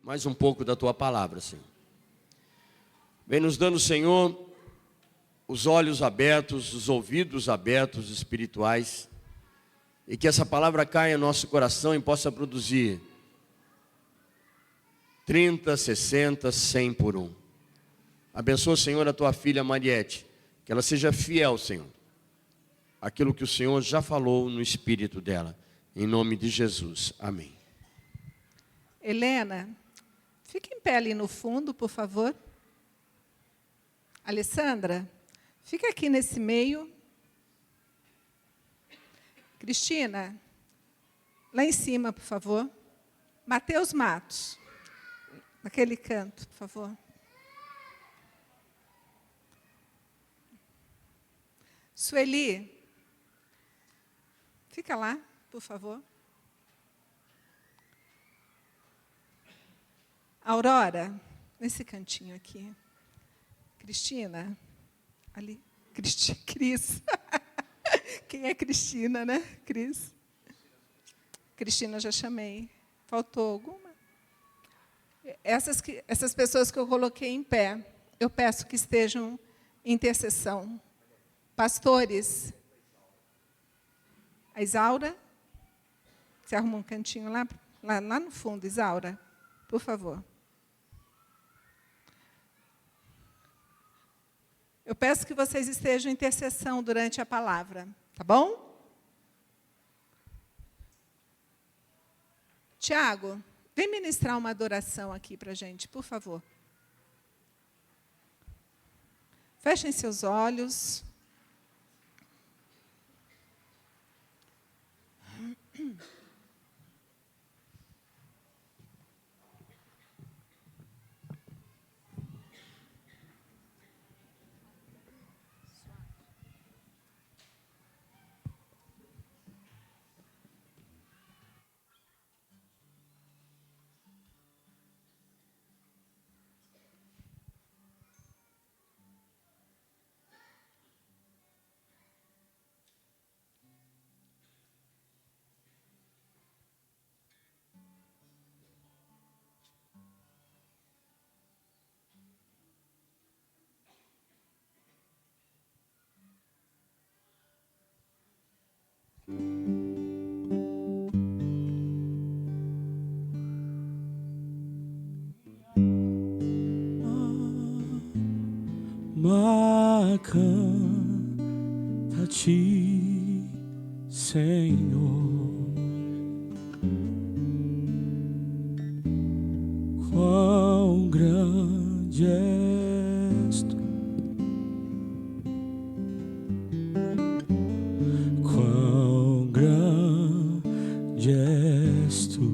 mais um pouco da tua palavra, Senhor. Vem nos dando, Senhor, os olhos abertos, os ouvidos abertos espirituais, e que essa palavra caia no nosso coração e possa produzir 30, 60, 100 por um. Abençoa, Senhor, a tua filha Mariete, que ela seja fiel, Senhor, aquilo que o Senhor já falou no espírito dela, em nome de Jesus, amém. Helena, fica em pé ali no fundo, por favor. Alessandra, fica aqui nesse meio. Cristina, lá em cima, por favor. Mateus Matos, naquele canto, por favor. Sueli, fica lá, por favor. Aurora, nesse cantinho aqui. Cristina, ali. Cris. Quem é Cristina, né? Cris. Cristina, já chamei. Faltou alguma? Essas pessoas que eu coloquei em pé, eu peço que estejam em intercessão. Pastores. A Isaura. Você arruma um cantinho lá no fundo, Isaura, por favor. Eu peço que vocês estejam em intercessão durante a palavra, tá bom? Tiago, vem ministrar uma adoração aqui para a gente, por favor. Fechem seus olhos. Canta-te, Senhor, quão grande és tu, quão grande és tu.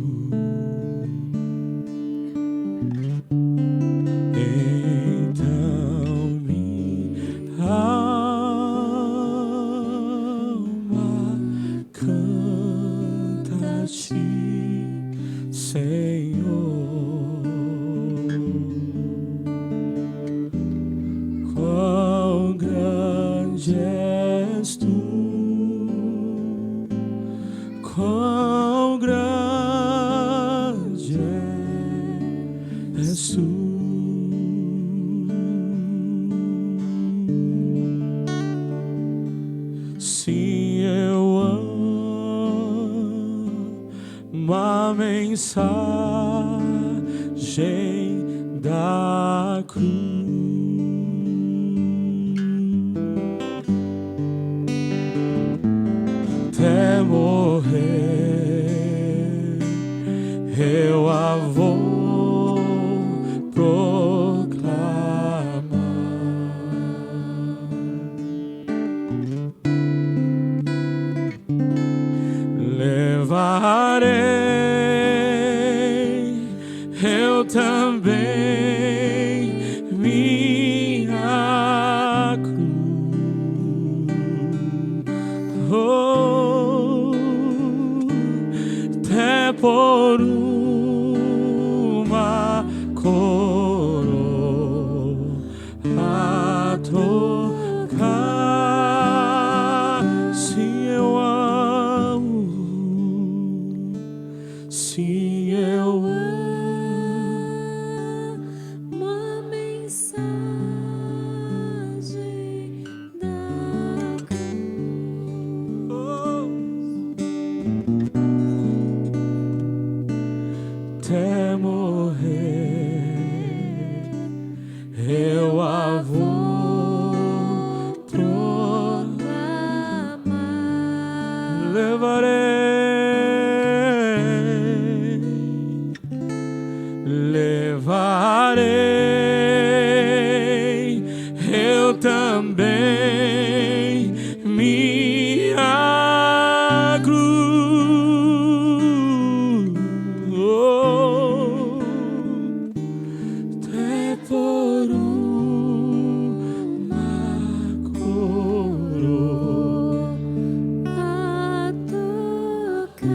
Mensagem da cruz, até morrer eu a vou proclamar. Levarei eu também minha cruz, até por uma coroa a trocar. Sim, eu amo, sim, eu amo. até morrer, eu a vou proclamar. Levarei eu também minha cruz, até por uma coroa a tocar.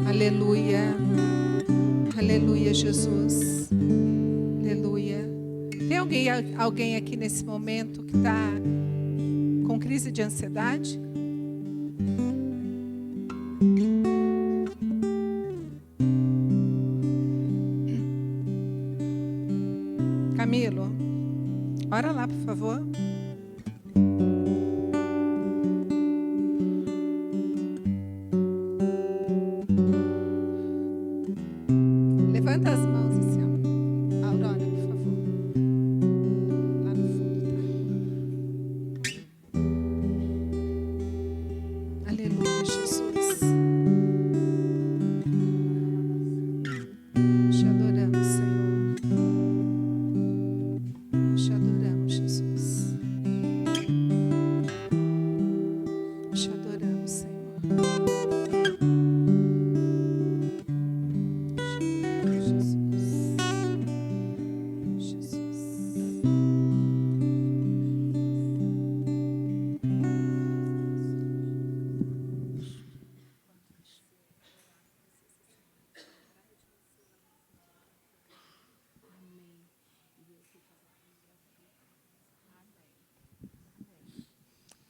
Aleluia. Aleluia, Jesus. Aleluia. Tem alguém aqui nesse momento que está com crise de ansiedade? Camilo, ora lá, por favor. Levanta as mãos assim, ó. Aurora, por favor. Lá no fundo, tá? Aleluia, Jesus. Te adoramos, Senhor. Te adoramos, Jesus. Te adoramos, Senhor.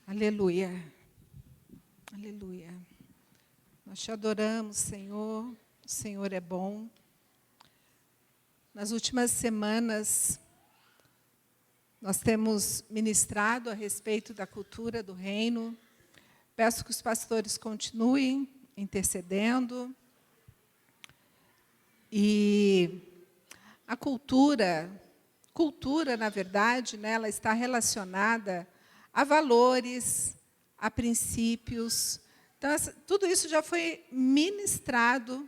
Aleluia. Aleluia. Nós te adoramos, Senhor. O Senhor é bom. Nas últimas semanas, nós temos ministrado a respeito da cultura do reino. Peço que os pastores continuem intercedendo. E a cultura, na verdade, né, ela está relacionada a valores, a princípios. Então, tudo isso já foi ministrado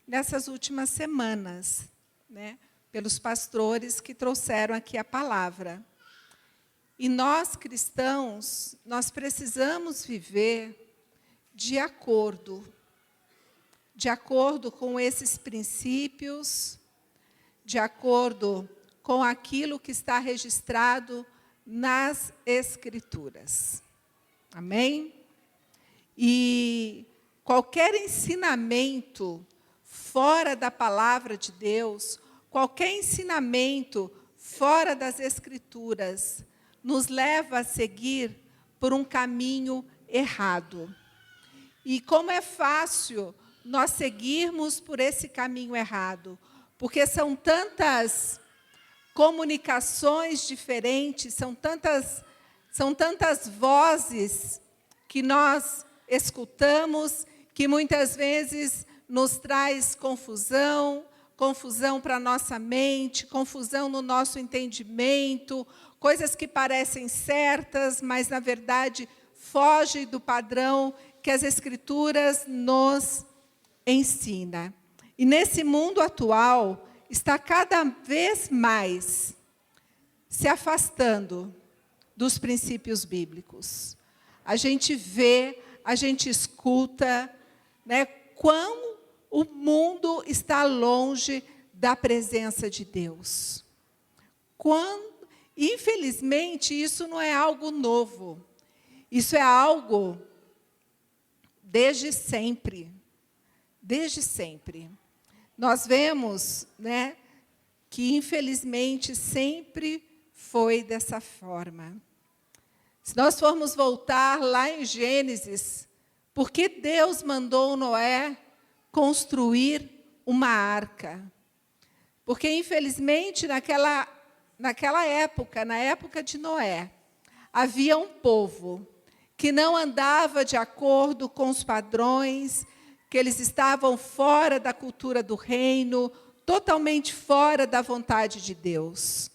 nessas últimas semanas, né, pelos pastores que trouxeram aqui a palavra. E nós, cristãos, nós precisamos viver de acordo com esses princípios, de acordo com aquilo que está registrado nas Escrituras. Amém? E qualquer ensinamento fora da palavra de Deus, qualquer ensinamento fora das Escrituras, nos leva a seguir por um caminho errado. E como é fácil nós seguirmos por esse caminho errado, porque são tantas comunicações diferentes, são tantas vozes que nós escutamos, que muitas vezes nos traz confusão para a nossa mente, confusão no nosso entendimento, coisas que parecem certas, mas, na verdade, foge do padrão que as Escrituras nos ensina. E nesse mundo atual, está cada vez mais se afastando dos princípios bíblicos. A gente vê, a gente escuta, né, quão o mundo está longe da presença de Deus. Infelizmente, isso não é algo novo. Isso é algo desde sempre. Desde sempre. Nós vemos, né, que, infelizmente, sempre foi dessa forma. Se nós formos voltar lá em Gênesis, por que Deus mandou Noé construir uma arca? Porque, infelizmente, naquela época, na época de Noé, havia um povo que não andava de acordo com os padrões, que eles estavam fora da cultura do reino, totalmente fora da vontade de Deus.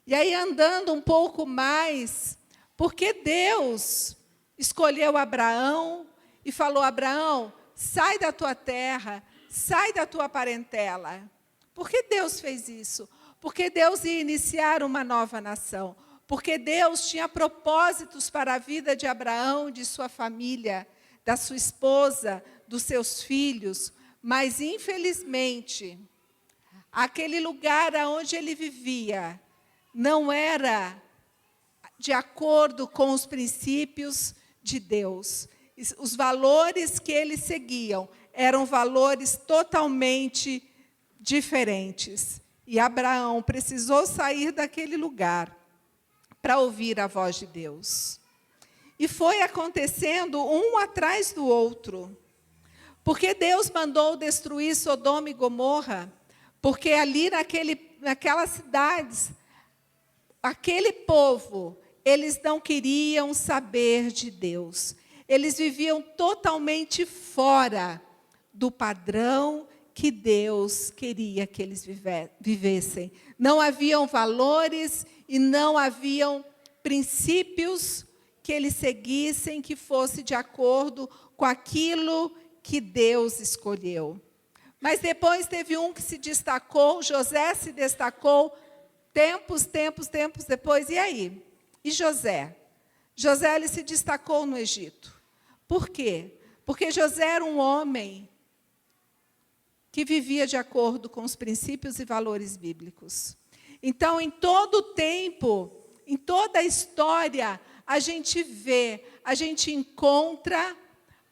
E aí, andando um pouco mais, porque Deus escolheu Abraão e falou: Abraão, sai da tua terra, sai da tua parentela. Por que Deus fez isso? Porque Deus ia iniciar uma nova nação. Porque Deus tinha propósitos para a vida de Abraão, de sua família, da sua esposa, dos seus filhos. Mas, infelizmente, aquele lugar onde ele vivia não era de acordo com os princípios de Deus. Os valores que eles seguiam eram valores totalmente diferentes. E Abraão precisou sair daquele lugar para ouvir a voz de Deus. E foi acontecendo um atrás do outro. Porque Deus mandou destruir Sodoma e Gomorra, porque ali naquelas cidades, aquele povo, eles não queriam saber de Deus. Eles viviam totalmente fora do padrão que Deus queria que eles vivessem. Não haviam valores e não haviam princípios que eles seguissem que fosse de acordo com aquilo que Deus escolheu. Mas depois teve um que se destacou, José se destacou, tempos depois. E aí? E José? José ele se destacou no Egito. Por quê? Porque José era um homem que vivia de acordo com os princípios e valores bíblicos. Então, em todo o tempo, em toda a história, a gente vê, a gente encontra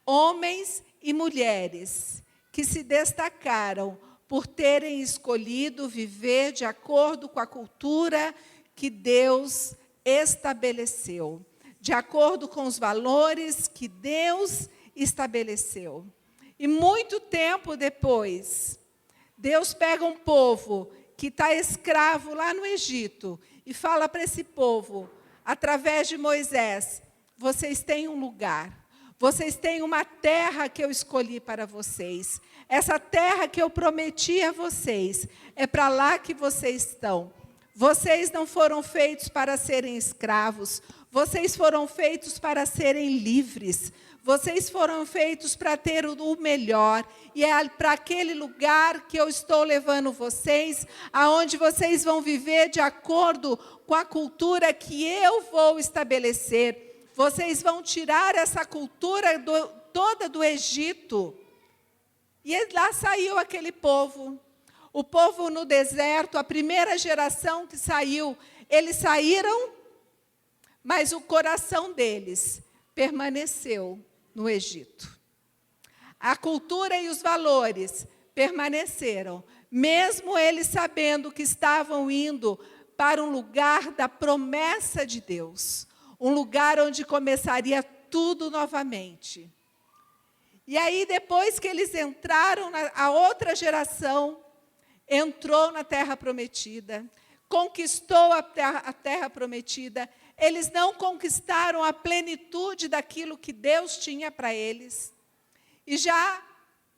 homens e mulheres que se destacaram por terem escolhido viver de acordo com a cultura que Deus estabeleceu, de acordo com os valores que Deus estabeleceu. E muito tempo depois, Deus pega um povo que está escravo lá no Egito e fala para esse povo, através de Moisés: vocês têm um lugar, vocês têm uma terra que eu escolhi para vocês. Essa terra que eu prometi a vocês, é para lá que vocês estão. Vocês não foram feitos para serem escravos, vocês foram feitos para serem livres. Vocês foram feitos para ter o melhor. E é para aquele lugar que eu estou levando vocês, aonde vocês vão viver de acordo com a cultura que eu vou estabelecer. Vocês vão tirar essa cultura toda do Egito. E lá saiu aquele povo. O povo no deserto, a primeira geração que saiu, eles saíram, mas o coração deles permaneceu no Egito. A cultura e os valores permaneceram, mesmo eles sabendo que estavam indo para um lugar da promessa de Deus, um lugar onde começaria tudo novamente. E aí, depois que eles entraram, a outra geração entrou na terra prometida, conquistou a terra prometida. Eles não conquistaram a plenitude daquilo que Deus tinha para eles. E já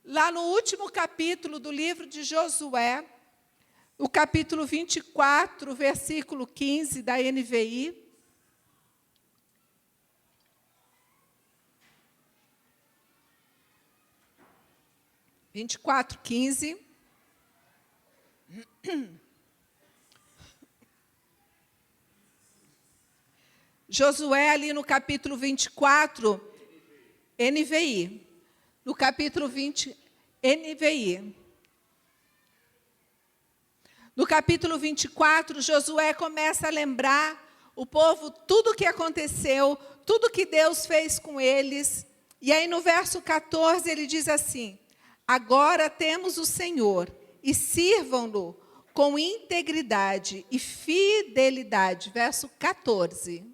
lá no último capítulo do livro de Josué, o capítulo 24, versículo 15 da NVI, 24:15. Josué, ali no capítulo 24, NVI. No capítulo 20, NVI. No capítulo 24, Josué começa a lembrar o povo tudo o que aconteceu, tudo que Deus fez com eles. E aí no verso 14 ele diz assim: agora temos o Senhor, e sirvam-no com integridade e fidelidade. Verso 14.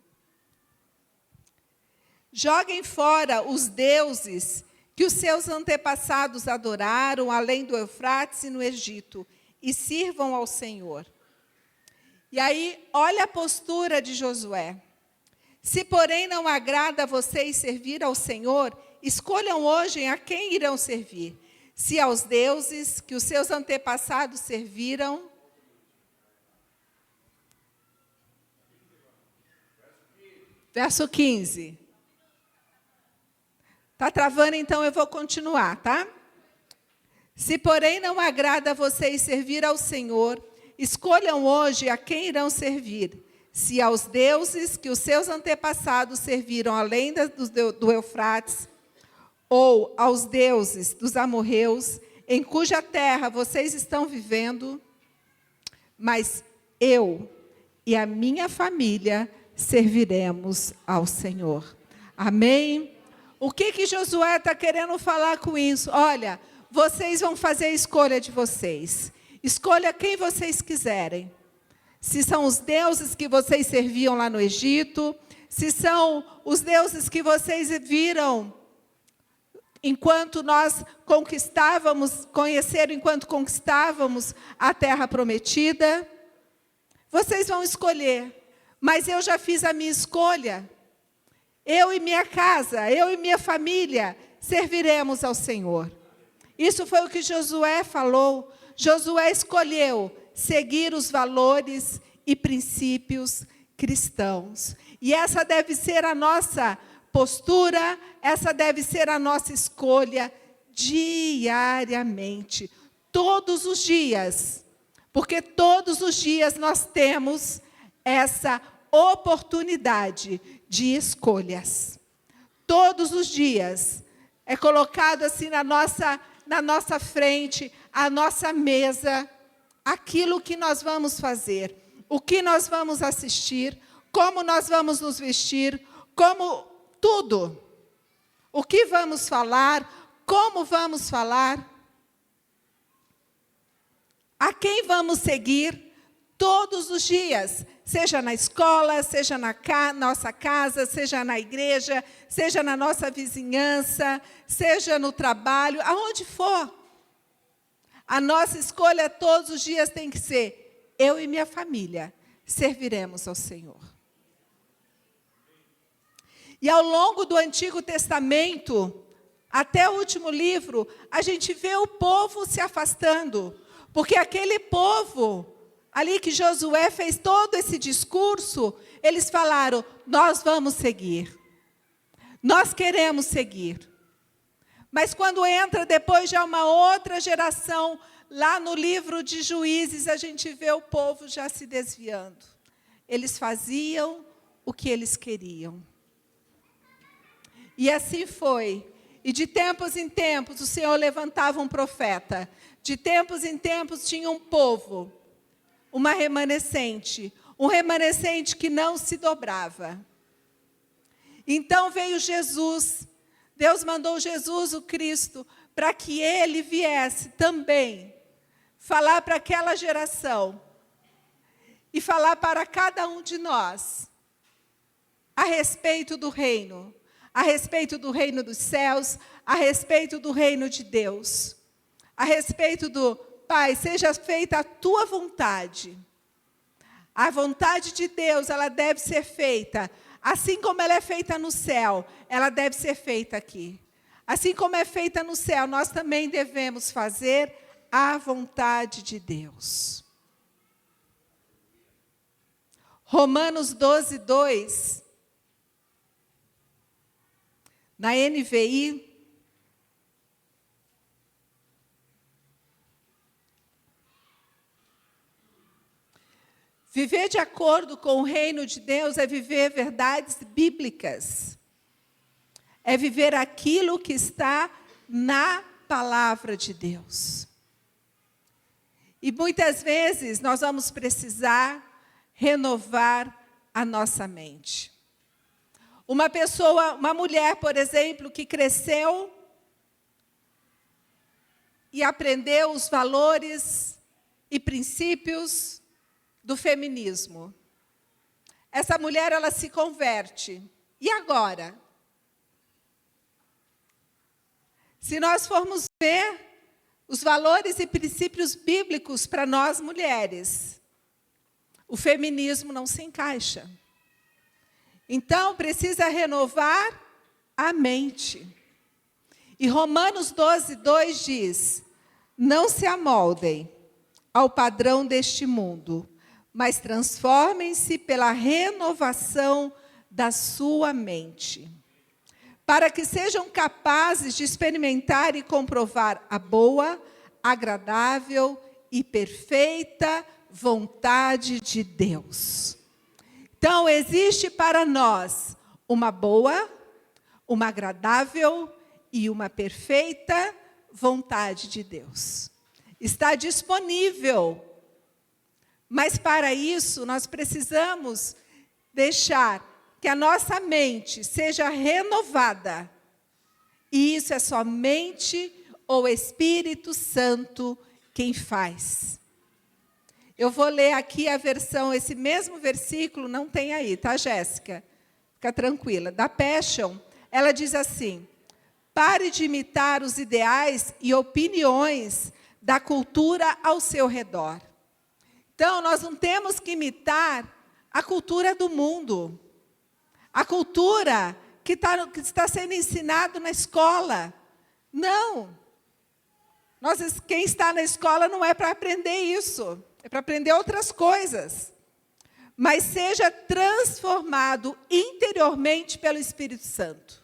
Joguem fora os deuses que os seus antepassados adoraram, além do Eufrates e no Egito, e sirvam ao Senhor. E aí, olha a postura de Josué. Se, porém, não agrada a vocês servir ao Senhor, escolham hoje a quem irão servir. Se aos deuses que os seus antepassados serviram. Verso 15. Está travando, então eu vou continuar, tá? Se, porém, não agrada a vocês servir ao Senhor, escolham hoje a quem irão servir. Se aos deuses que os seus antepassados serviram além do Eufrates, ou aos deuses dos amorreus, em cuja terra vocês estão vivendo, mas eu e a minha família serviremos ao Senhor. Amém? O que Josué está querendo falar com isso? Olha, vocês vão fazer a escolha de vocês. Escolha quem vocês quiserem. Se são os deuses que vocês serviam lá no Egito, se são os deuses que vocês viram enquanto nós conheceram enquanto conquistávamos a terra prometida, vocês vão escolher. Mas eu já fiz a minha escolha. Eu e minha casa, eu e minha família serviremos ao Senhor. Isso foi o que Josué falou. Josué escolheu seguir os valores e princípios cristãos. E essa deve ser a nossa postura, essa deve ser a nossa escolha diariamente, todos os dias. Porque todos os dias nós temos essa oportunidade de escolhas. Todos os dias é colocado assim na nossa frente, a nossa mesa, aquilo que nós vamos fazer, o que nós vamos assistir, como nós vamos nos vestir, como tudo. O que vamos falar, como vamos falar, a quem vamos seguir todos os dias, seja na escola, seja na nossa casa, seja na igreja, seja na nossa vizinhança, seja no trabalho, aonde for. A nossa escolha todos os dias tem que ser: eu e minha família serviremos ao Senhor. E ao longo do Antigo Testamento, até o último livro, a gente vê o povo se afastando, porque aquele povo ali que Josué fez todo esse discurso, eles falaram: nós vamos seguir. Nós queremos seguir. Mas quando entra depois já uma outra geração, lá no livro de Juízes, a gente vê o povo já se desviando. Eles faziam o que eles queriam. E assim foi. E de tempos em tempos o Senhor levantava um profeta. De tempos em tempos tinha um povo, uma remanescente, um remanescente que não se dobrava. Então veio Jesus, Deus mandou Jesus, o Cristo, para que Ele viesse também falar para aquela geração e falar para cada um de nós a respeito do reino dos céus, a respeito do reino de Deus, a respeito do Pai, seja feita a tua vontade. A vontade de Deus, ela deve ser feita, assim como ela é feita no céu, ela deve ser feita aqui. Assim como é feita no céu, nós também devemos fazer a vontade de Deus. Romanos 12:2, na NVI, Viver de acordo com o reino de Deus é viver verdades bíblicas. É viver aquilo que está na palavra de Deus. E muitas vezes nós vamos precisar renovar a nossa mente. Uma mulher, por exemplo, que cresceu e aprendeu os valores e princípios do feminismo. Essa mulher, ela se converte. E agora? Se nós formos ver os valores e princípios bíblicos para nós mulheres, o feminismo não se encaixa. Então, precisa renovar a mente. E Romanos 12:2 diz: não se amoldem ao padrão deste mundo, mas transformem-se pela renovação da sua mente, para que sejam capazes de experimentar e comprovar a boa, agradável e perfeita vontade de Deus. Então, existe para nós uma boa, uma agradável e uma perfeita vontade de Deus. Está disponível. Mas para isso, nós precisamos deixar que a nossa mente seja renovada. E isso é somente o Espírito Santo quem faz. Eu vou ler aqui a versão, esse mesmo versículo, não tem aí, tá, Jéssica? Fica tranquila. Da Passion, ela diz assim: pare de imitar os ideais e opiniões da cultura ao seu redor. Então, nós não temos que imitar a cultura do mundo. A cultura que está sendo ensinado na escola. Não. Quem está na escola não é para aprender isso. É para aprender outras coisas. Mas seja transformado interiormente pelo Espírito Santo.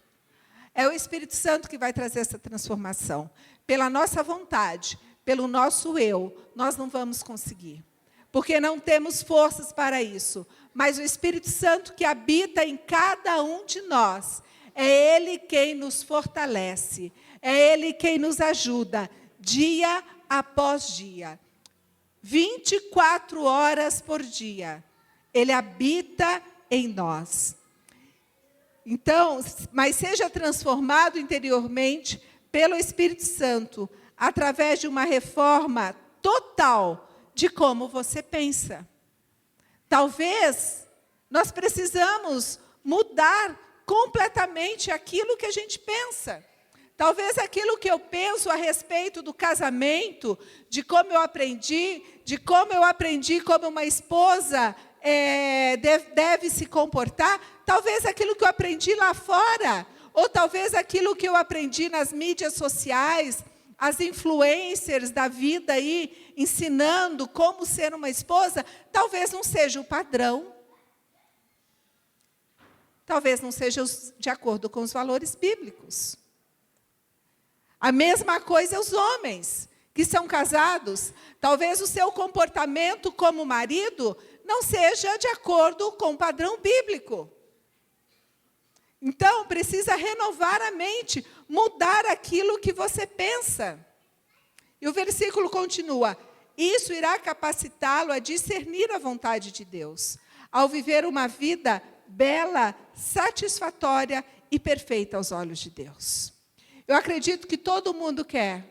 É o Espírito Santo que vai trazer essa transformação. Pela nossa vontade, pelo nosso eu, nós não vamos conseguir. Porque não temos forças para isso. Mas o Espírito Santo que habita em cada um de nós, é Ele quem nos fortalece, é Ele quem nos ajuda, dia após dia. 24 horas por dia, Ele habita em nós. Então, mas seja transformado interiormente pelo Espírito Santo, através de uma reforma total de como você pensa. Talvez nós precisamos mudar completamente aquilo que a gente pensa. Talvez aquilo que eu penso a respeito do casamento, de como eu aprendi como uma esposa deve se comportar, talvez aquilo que eu aprendi lá fora, ou talvez aquilo que eu aprendi nas mídias sociais, as influencers da vida aí, ensinando como ser uma esposa, talvez não seja o padrão. Talvez não seja de acordo com os valores bíblicos. A mesma coisa os homens que são casados. Talvez o seu comportamento como marido não seja de acordo com o padrão bíblico. Então, precisa renovar a mente, mudar aquilo que você pensa. E o versículo continua: isso irá capacitá-lo a discernir a vontade de Deus, ao viver uma vida bela, satisfatória e perfeita aos olhos de Deus. Eu acredito que todo mundo quer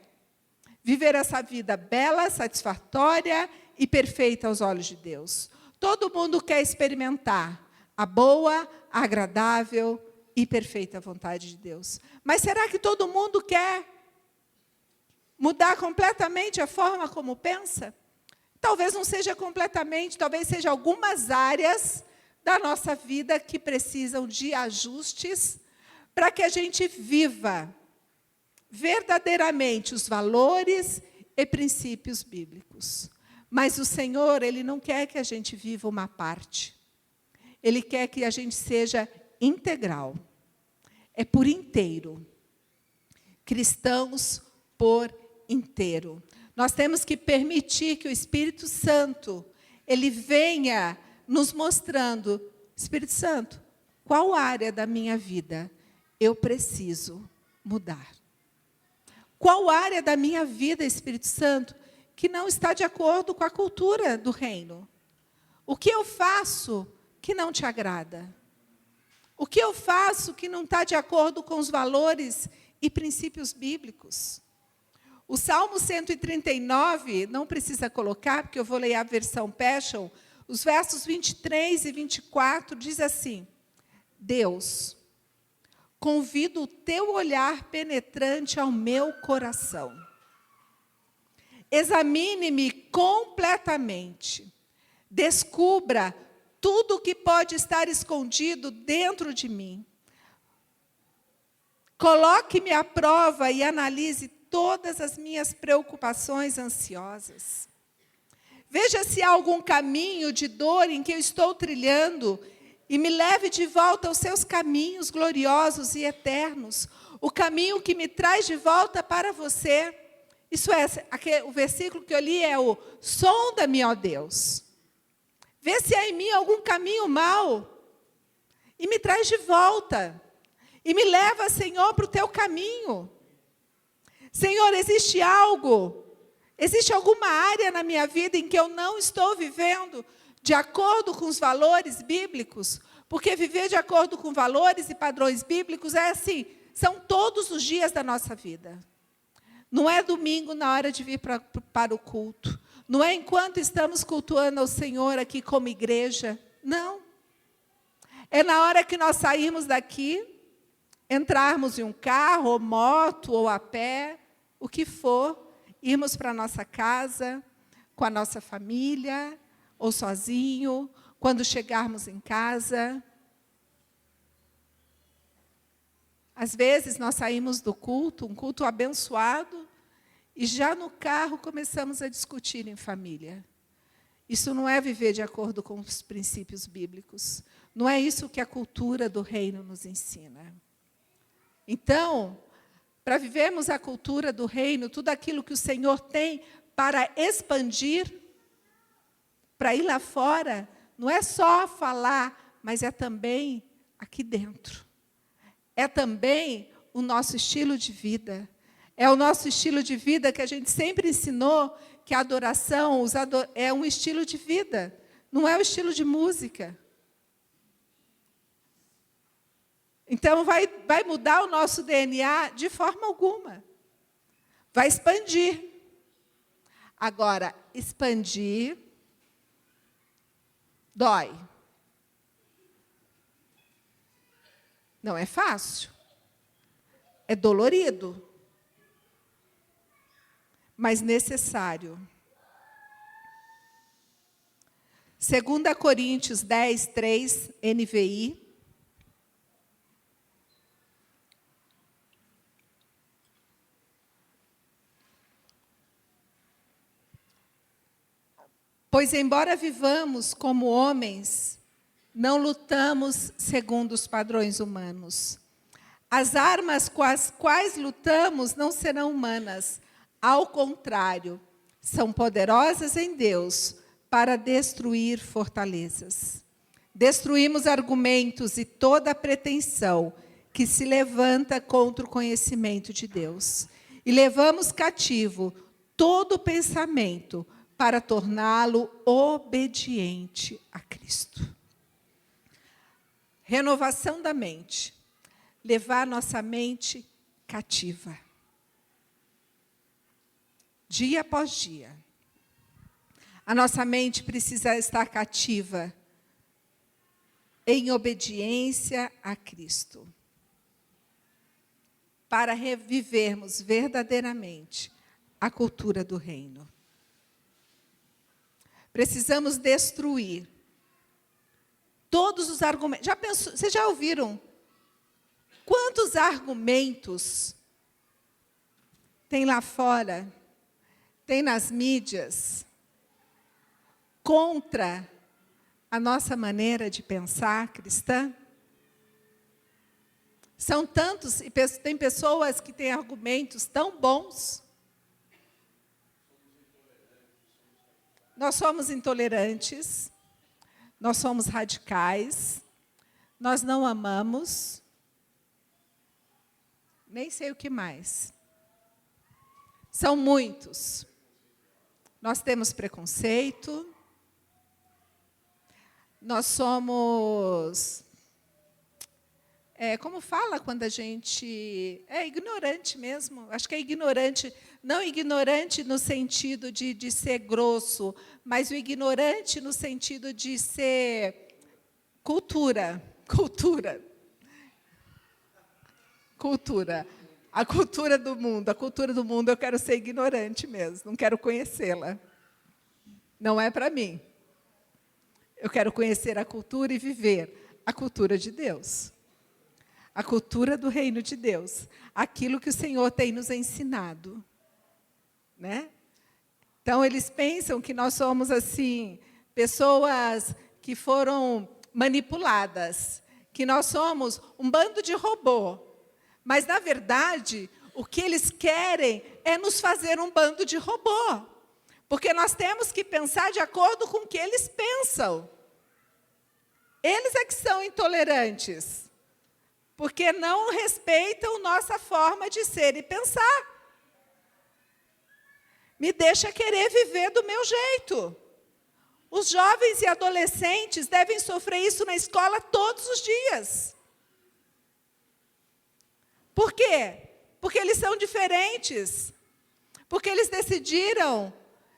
viver essa vida bela, satisfatória e perfeita aos olhos de Deus. Todo mundo quer experimentar a boa, agradável e perfeita vontade de Deus. Mas será que todo mundo quer mudar completamente a forma como pensa? Talvez não seja completamente, talvez seja algumas áreas da nossa vida que precisam de ajustes para que a gente viva verdadeiramente os valores e princípios bíblicos. Mas o Senhor, Ele não quer que a gente viva uma parte. Ele quer que a gente seja integral. É por inteiro. Cristãos por inteiro. Nós temos que permitir que o Espírito Santo, ele venha nos mostrando, Espírito Santo, qual área da minha vida eu preciso mudar? Qual área da minha vida, Espírito Santo, que não está de acordo com a cultura do reino? O que eu faço que não te agrada? O que eu faço que não está de acordo com os valores e princípios bíblicos? O Salmo 139, não precisa colocar, porque eu vou ler a versão Passion, os versos 23 e 24, diz assim: Deus, convido o teu olhar penetrante ao meu coração. Examine-me completamente. Descubra tudo o que pode estar escondido dentro de mim. Coloque-me à prova e analise todas as minhas preocupações ansiosas. Veja se há algum caminho de dor em que eu estou trilhando e me leve de volta aos seus caminhos gloriosos e eternos, o caminho que me traz de volta para você. Isso é, o versículo que eu li é o sonda-me, ó Deus. Vê se há em mim algum caminho mau e me traz de volta. E me leva, Senhor, para o teu caminho. Senhor, existe alguma área na minha vida em que eu não estou vivendo de acordo com os valores bíblicos? Porque viver de acordo com valores e padrões bíblicos é assim, são todos os dias da nossa vida. Não é domingo na hora de vir para o culto. Não é enquanto estamos cultuando ao Senhor aqui como igreja. Não. É na hora que nós sairmos daqui, entrarmos em um carro, ou moto, ou a pé, o que for, irmos para a nossa casa, com a nossa família, ou sozinho, quando chegarmos em casa. Às vezes nós saímos do culto, um culto abençoado, e já no carro começamos a discutir em família. Isso não é viver de acordo com os princípios bíblicos. Não é isso que a cultura do reino nos ensina. Então, para vivermos a cultura do reino, tudo aquilo que o Senhor tem para expandir, para ir lá fora, não é só falar, mas é também aqui dentro. É também o nosso estilo de vida. É o nosso estilo de vida que a gente sempre ensinou que a adoração é um estilo de vida, não é o estilo de música. Então, vai mudar o nosso DNA de forma alguma. Vai expandir. Agora, expandir dói. Não é fácil. É dolorido. Mas necessário. 2 Coríntios 10, 3, NVI. Pois, embora vivamos como homens, não lutamos segundo os padrões humanos. As armas com as quais lutamos não serão humanas. Ao contrário, são poderosas em Deus para destruir fortalezas. Destruímos argumentos e toda pretensão que se levanta contra o conhecimento de Deus. E levamos cativo todo pensamento para torná-lo obediente a Cristo. Renovação da mente. Levar nossa mente cativa. Dia após dia. A nossa mente precisa estar cativa em obediência a Cristo. Para revivermos verdadeiramente a cultura do reino. Precisamos destruir todos os argumentos. Vocês já ouviram? Quantos argumentos tem lá fora, tem nas mídias, contra a nossa maneira de pensar cristã? São tantos, e tem pessoas que têm argumentos tão bons. Nós somos intolerantes, nós somos radicais, nós não amamos, nem sei o que mais. São muitos. Nós temos preconceito, nós somos... como fala quando a gente... É ignorante mesmo. Acho que é ignorante. Não ignorante no sentido de ser grosso, mas o ignorante no sentido de ser cultura. Cultura. Cultura. A cultura do mundo. A cultura do mundo eu quero ser ignorante mesmo. Não quero conhecê-la. Não é para mim. Eu quero conhecer a cultura e viver a cultura de Deus. A cultura do reino de Deus. Aquilo que o Senhor tem nos ensinado. Né? Então, eles pensam que nós somos, assim, pessoas que foram manipuladas. Que nós somos um bando de robô. Mas, na verdade, o que eles querem é nos fazer um bando de robô. Porque nós temos que pensar de acordo com o que eles pensam. Eles é que são intolerantes. Porque não respeitam nossa forma de ser e pensar. Me deixa querer viver do meu jeito. Os jovens e adolescentes devem sofrer isso na escola todos os dias. Por quê? Porque eles são diferentes. Porque eles decidiram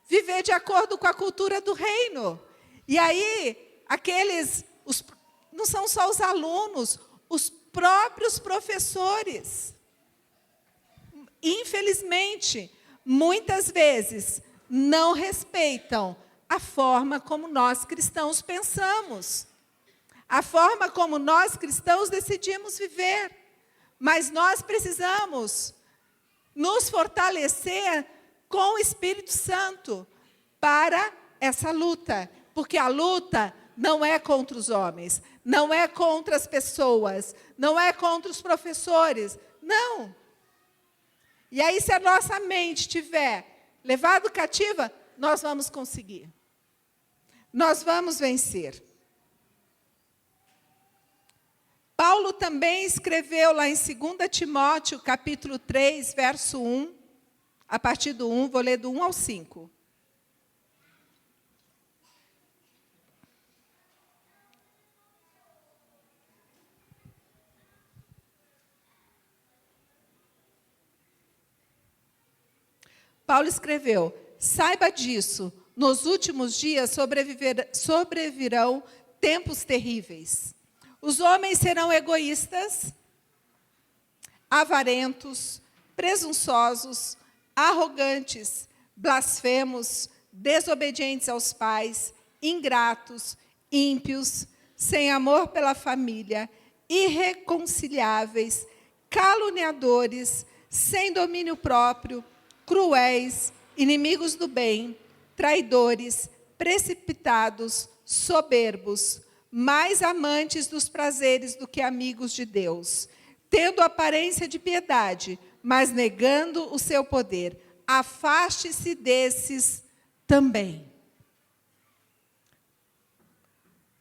viver de acordo com a cultura do reino. E aí, não são só os alunos, os próprios professores. Infelizmente, muitas vezes, não respeitam a forma como nós cristãos pensamos. A forma como nós cristãos decidimos viver. Mas nós precisamos nos fortalecer com o Espírito Santo para essa luta. Porque a luta não é contra os homens, não é contra as pessoas, não é contra os professores, não. E aí, se a nossa mente estiver levada cativa, nós vamos conseguir. Nós vamos vencer. Paulo também escreveu lá em 2 Timóteo, capítulo 3, verso 1, a partir do 1, vou ler do 1 ao 5. Paulo escreveu: saiba disso, nos últimos dias sobrevirão tempos terríveis. Os homens serão egoístas, avarentos, presunçosos, arrogantes, blasfemos, desobedientes aos pais, ingratos, ímpios, sem amor pela família, irreconciliáveis, caluniadores, sem domínio próprio, cruéis, inimigos do bem, traidores, precipitados, soberbos, mais amantes dos prazeres do que amigos de Deus, tendo aparência de piedade, mas negando o seu poder. Afaste-se desses também.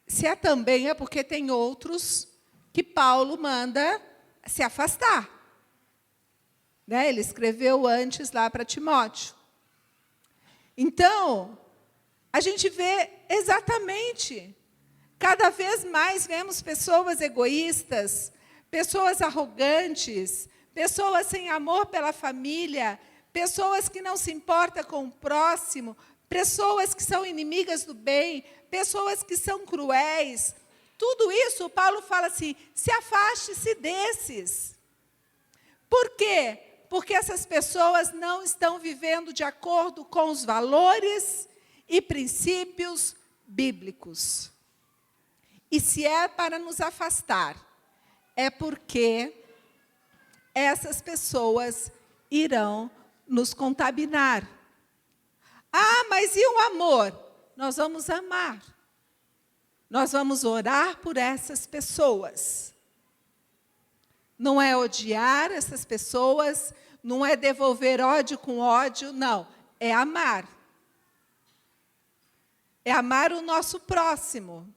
Se é também, é porque tem outros que Paulo manda se afastar. Né? Ele escreveu antes lá para Timóteo. Então, a gente vê exatamente... Cada vez mais vemos pessoas egoístas, pessoas arrogantes, pessoas sem amor pela família, pessoas que não se importam com o próximo, pessoas que são inimigas do bem, pessoas que são cruéis. Tudo isso, Paulo fala assim, se afaste-se desses. Por quê? Porque essas pessoas não estão vivendo de acordo com os valores e princípios bíblicos. E se é para nos afastar, é porque essas pessoas irão nos contaminar. Ah, mas e o amor? Nós vamos amar. Nós vamos orar por essas pessoas. Não é odiar essas pessoas, não é devolver ódio com ódio, não. É amar. é amar o nosso próximo.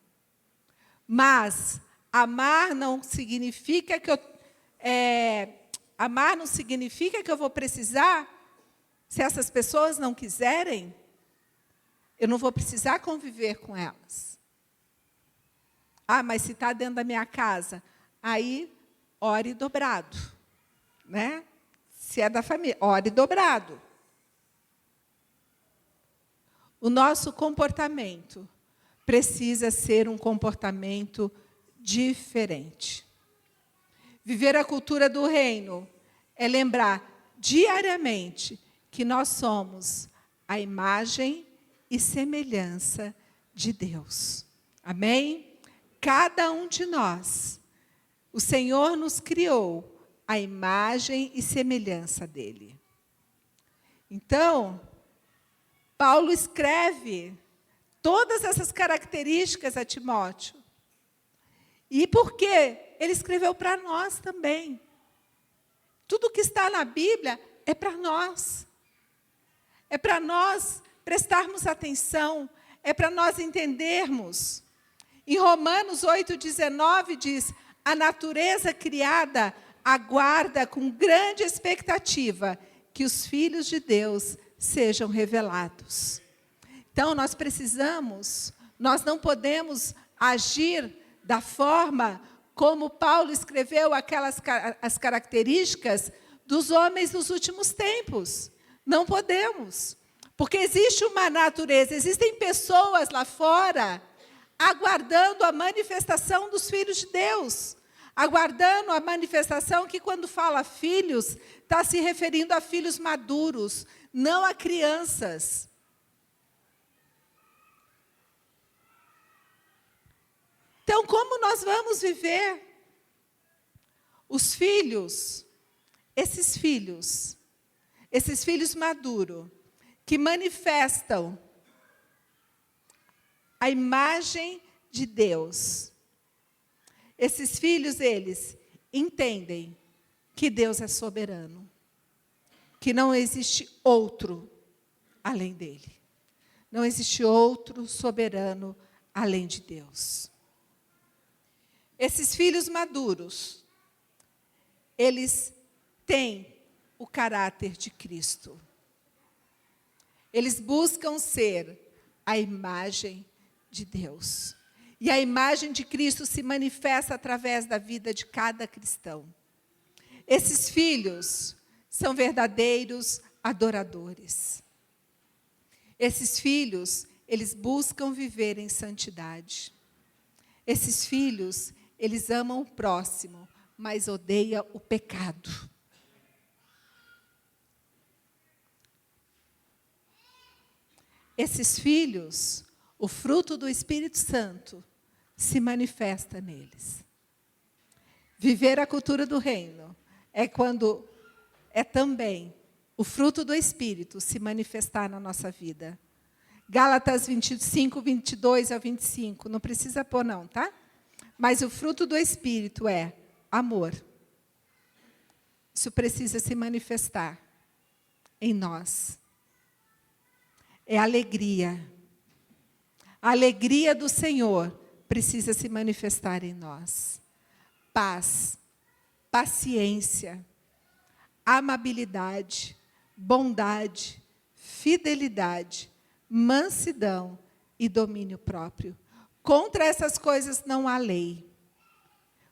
Mas amar não significa que eu vou precisar, se essas pessoas não quiserem, eu não vou precisar conviver com elas. Ah, mas se está dentro da minha casa, aí ore dobrado, né? Se é da família, ore dobrado. O nosso comportamento precisa ser um comportamento diferente. Viver a cultura do reino é lembrar diariamente que nós somos a imagem e semelhança de Deus. Amém? Cada um de nós, o Senhor nos criou a imagem e semelhança dele. Então, Paulo escreve todas essas características a Timóteo. E por quê? Ele escreveu para nós também. Tudo que está na Bíblia é para nós. É para nós prestarmos atenção, é para nós entendermos. Em Romanos 8,19 diz: a natureza criada aguarda com grande expectativa que os filhos de Deus sejam revelados. Então, nós não podemos agir da forma como Paulo escreveu as características dos homens dos últimos tempos. Não podemos. Porque existe uma natureza, existem pessoas lá fora aguardando a manifestação dos filhos de Deus. Aguardando a manifestação que, quando fala filhos, está se referindo a filhos maduros, não a crianças. Então, como nós vamos viver? Os filhos, esses filhos maduros, que manifestam a imagem de Deus. Esses filhos, eles entendem que Deus é soberano, que não existe outro além dele. Não existe outro soberano além de Deus. Esses filhos maduros, eles têm o caráter de Cristo. Eles buscam ser a imagem de Deus. E a imagem de Cristo se manifesta através da vida de cada cristão. Esses filhos são verdadeiros adoradores. Esses filhos, eles buscam viver em santidade. Esses filhos, eles amam o próximo, mas odeiam o pecado. Esses filhos, o fruto do Espírito Santo se manifesta neles. Viver a cultura do reino é também o fruto do Espírito se manifestar na nossa vida. Gálatas 25, 22 ao 25, não precisa pôr não, tá? Mas o fruto do Espírito é amor. Isso precisa se manifestar em nós. É alegria. A alegria do Senhor precisa se manifestar em nós. Paz, paciência, amabilidade, bondade, fidelidade, mansidão e domínio próprio. Contra essas coisas não há lei.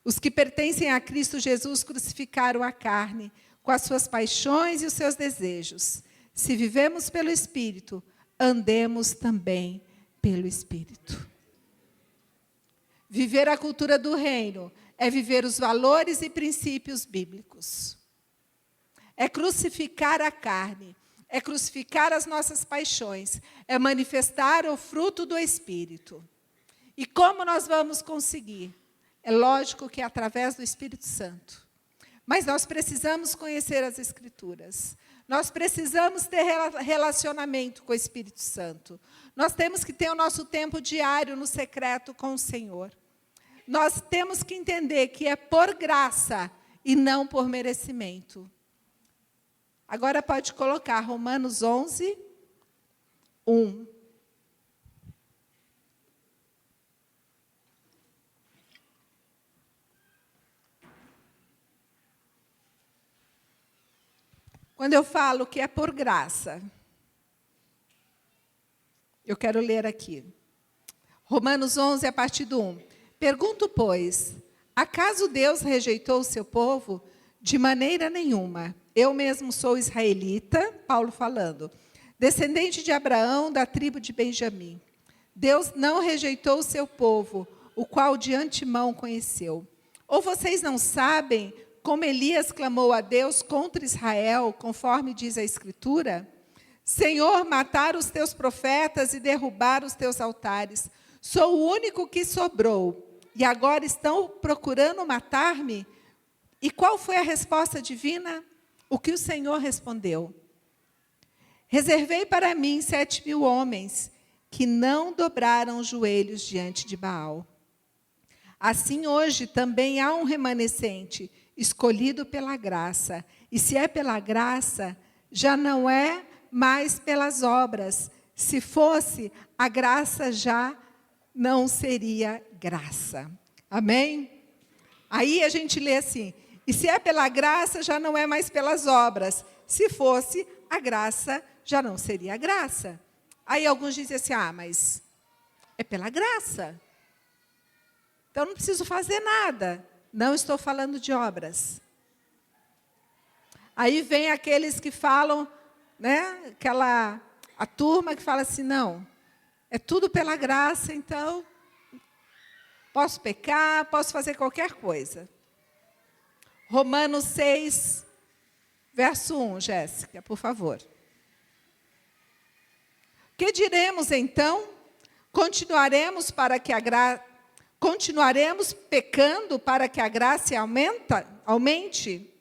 Os que pertencem a Cristo Jesus crucificaram a carne com as suas paixões e os seus desejos. Se vivemos pelo Espírito, andemos também pelo Espírito. Viver a cultura do reino é viver os valores e princípios bíblicos. É crucificar a carne, é crucificar as nossas paixões, é manifestar o fruto do Espírito. E como nós vamos conseguir? É lógico que é através do Espírito Santo. Mas nós precisamos conhecer as Escrituras. Nós precisamos ter relacionamento com o Espírito Santo. Nós temos que ter o nosso tempo diário no secreto com o Senhor. Nós temos que entender que é por graça e não por merecimento. Agora pode colocar Romanos 11, 1. Quando eu falo que é por graça, eu quero ler aqui. Romanos 11, a partir do 1. Pergunto, pois, acaso Deus rejeitou o seu povo? De maneira nenhuma. Eu mesmo sou israelita, Paulo falando, descendente de Abraão, da tribo de Benjamim. Deus não rejeitou o seu povo, o qual de antemão conheceu. Ou vocês não sabem como Elias clamou a Deus contra Israel, conforme diz a Escritura? Senhor, matar os teus profetas e derrubar os teus altares. Sou o único que sobrou, e agora estão procurando matar-me? E qual foi a resposta divina? O que o Senhor respondeu? Reservei para mim 7.000 homens, que não dobraram os joelhos diante de Baal. Assim hoje também há um remanescente, escolhido pela graça. E se é pela graça, já não é mais pelas obras. Se fosse, a graça já não seria graça. Amém? Aí a gente lê assim, e se é pela graça, já não é mais pelas obras. Se fosse, a graça já não seria graça. Aí alguns dizem assim, mas é pela graça. Então não preciso fazer nada. Não estou falando de obras. Aí vem aqueles que falam, né, a turma que fala assim, não, é tudo pela graça, então posso pecar, posso fazer qualquer coisa. Romanos 6, verso 1, Jéssica, por favor. Que diremos então? Continuaremos pecando para que a graça aumente?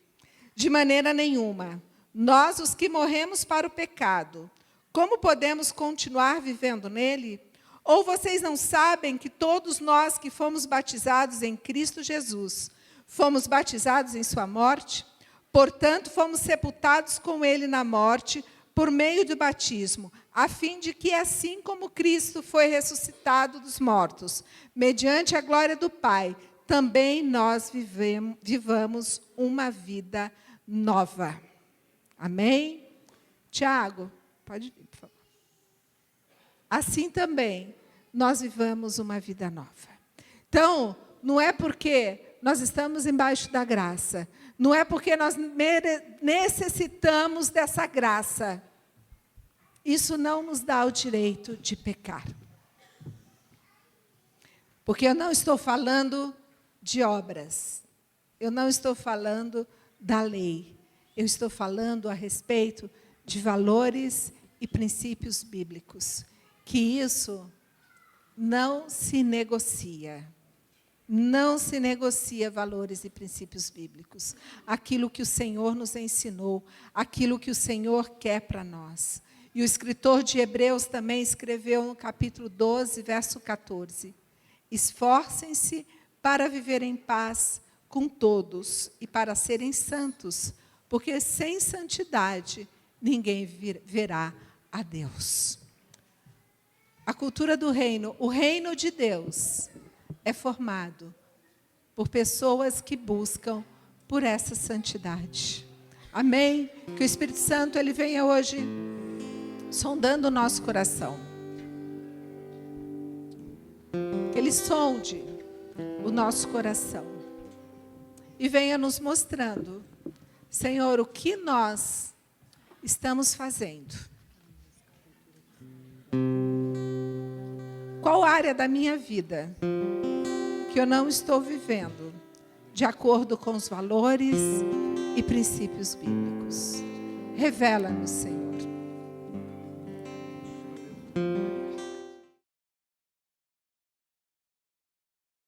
De maneira nenhuma. Nós, os que morremos para o pecado, como podemos continuar vivendo nele? Ou vocês não sabem que todos nós que fomos batizados em Cristo Jesus, fomos batizados em sua morte? Portanto, fomos sepultados com ele na morte, por meio do batismo, a fim de que, assim como Cristo foi ressuscitado dos mortos, mediante a glória do Pai, também nós vivamos uma vida nova. Amém? Tiago, pode vir, por favor. Assim também, nós vivamos uma vida nova. Então, não é porque nós estamos embaixo da graça, não é porque nós necessitamos dessa graça. Isso não nos dá o direito de pecar. Porque eu não estou falando de obras. Eu não estou falando da lei. Eu estou falando a respeito de valores e princípios bíblicos. Que isso não se negocia. Não se negocia valores e princípios bíblicos. Aquilo que o Senhor nos ensinou, aquilo que o Senhor quer para nós. E o escritor de Hebreus também escreveu no capítulo 12, verso 14. Esforcem-se para viver em paz com todos e para serem santos, porque sem santidade ninguém verá a Deus. A cultura do reino, o reino de Deus, é formado por pessoas que buscam por essa santidade. Amém? Que o Espírito Santo ele venha hoje sondando o nosso coração. Que ele sonde o nosso coração. E venha nos mostrando, Senhor, o que nós estamos fazendo. Qual área da minha vida que eu não estou vivendo de acordo com os valores e princípios bíblicos? Revela-nos, Senhor.